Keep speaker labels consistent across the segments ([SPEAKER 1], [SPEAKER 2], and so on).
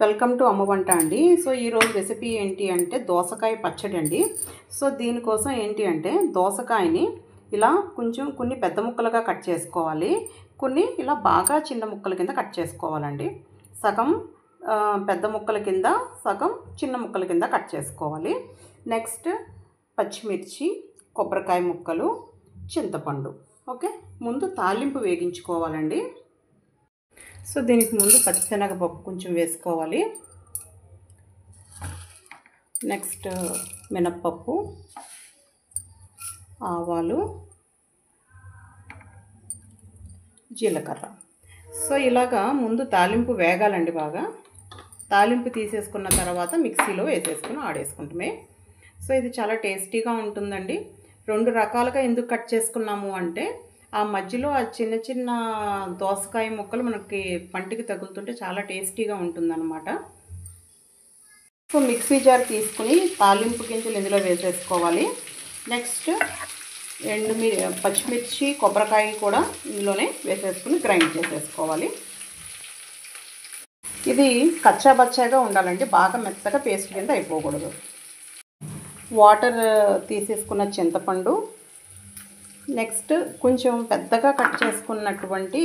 [SPEAKER 1] Welcome to అమ్మ వంట అండి. సో ఈరోజు రెసిపీ ఏంటి అంటే దోసకాయ పచ్చడి అండి. సో దీనికోసం ఏంటి అంటే దోసకాయని ఇలా కొన్ని పెద్ద ముక్కలుగా కట్ చేసుకోవాలి, కొన్ని ఇలా బాగా చిన్న ముక్కల కింద కట్ చేసుకోవాలండి. సగం పెద్ద ముక్కల కింద, సగం చిన్న ముక్కల కింద కట్ చేసుకోవాలి. నెక్స్ట్ పచ్చిమిర్చి, కొబ్బరికాయ ముక్కలు, చింతపండు. ఓకే, ముందు తాలింపు వేగించుకోవాలండి. సో దీనికి ముందు పచ్చిశనగపప్పు కొంచెం వేసుకోవాలి. నెక్స్ట్ మినప్పప్పు, ఆవాలు, జీలకర్ర. సో ఇలాగా ముందు తాలింపు వేగాలండి బాగా. తాలింపు తీసేసుకున్న తర్వాత మిక్సీలో వేసేసుకుని ఆడేసుకుంటామే. సో ఇది చాలా టేస్టీగా ఉంటుందండి. రెండు రకాలుగా ఎందుకు కట్ చేసుకున్నాము అంటే ఆ మధ్యలో ఆ చిన్న చిన్న దోసకాయ ముక్కలు మనకి పంటికి తగులుతుంటే చాలా టేస్టీగా ఉంటుందన్నమాట. సో మిక్సీ జార్ తీసుకుని తాలింపు గింజలు ఇందులో వేసేసుకోవాలి. నెక్స్ట్ పచ్చిమిర్చి, కొబ్బరికాయ కూడా ఇందులోనే వేసేసుకుని గ్రైండ్ చేసేసుకోవాలి. ఇది కచ్చాబచ్చాగా ఉండాలండి, బాగా మెత్తగా పేస్ట్ కింద అయిపోకూడదు. వాటర్ తీసేసుకున్న చింతపండు, నెక్స్ట్ కొంచెం పెద్దగా కట్ చేసుకున్నటువంటి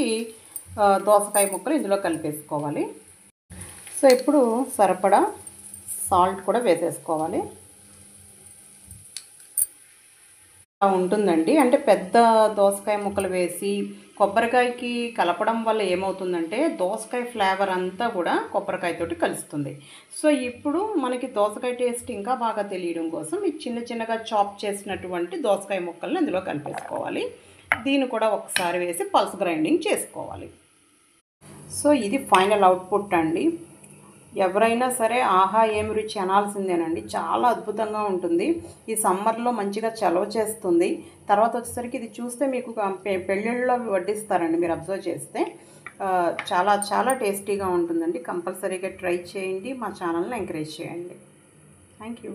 [SPEAKER 1] దోసకాయ ముక్కలు ఇందులో కలిపేసుకోవాలి. సో ఇప్పుడు సరిపడా సాల్ట్ కూడా వేసేసుకోవాలి. ఉంటుందండి, అంటే పెద్ద దోసకాయ ముక్కలు వేసి కొబ్బరికాయకి కలపడం వల్ల ఏమవుతుందంటే దోసకాయ ఫ్లేవర్ అంతా కూడా కొబ్బరికాయతోటి కలుస్తుంది. సో ఇప్పుడు మనకి దోసకాయ టేస్ట్ ఇంకా బాగా తెలియడం కోసం ఈ చిన్న చిన్నగా చాప్ చేసినటువంటి దోసకాయ ముక్కల్ని అందులో కలిపేసుకోవాలి. దీన్ని కూడా ఒకసారి వేసి పల్స్ గ్రైండింగ్ చేసుకోవాలి. సో ఇది ఫైనల్ అవుట్పుట్ అండి. ఎవరైనా సరే ఆహా ఏమి రుచి అనాల్సిందేనండి, చాలా అద్భుతంగా ఉంటుంది. ఈ సమ్మర్లో మంచిగా చలవ చేస్తుంది. తర్వాత వచ్చేసరికి ఇది చూస్తే మీకు పెళ్ళిళ్ళలో వడ్డిస్తారండి, మీరు అబ్జర్వ్ చేస్తే చాలా చాలా టేస్టీగా ఉంటుందండి. కంపల్సరీగా ట్రై చేయండి, మా ఛానల్ని ఎంకరేజ్ చేయండి. Thank you.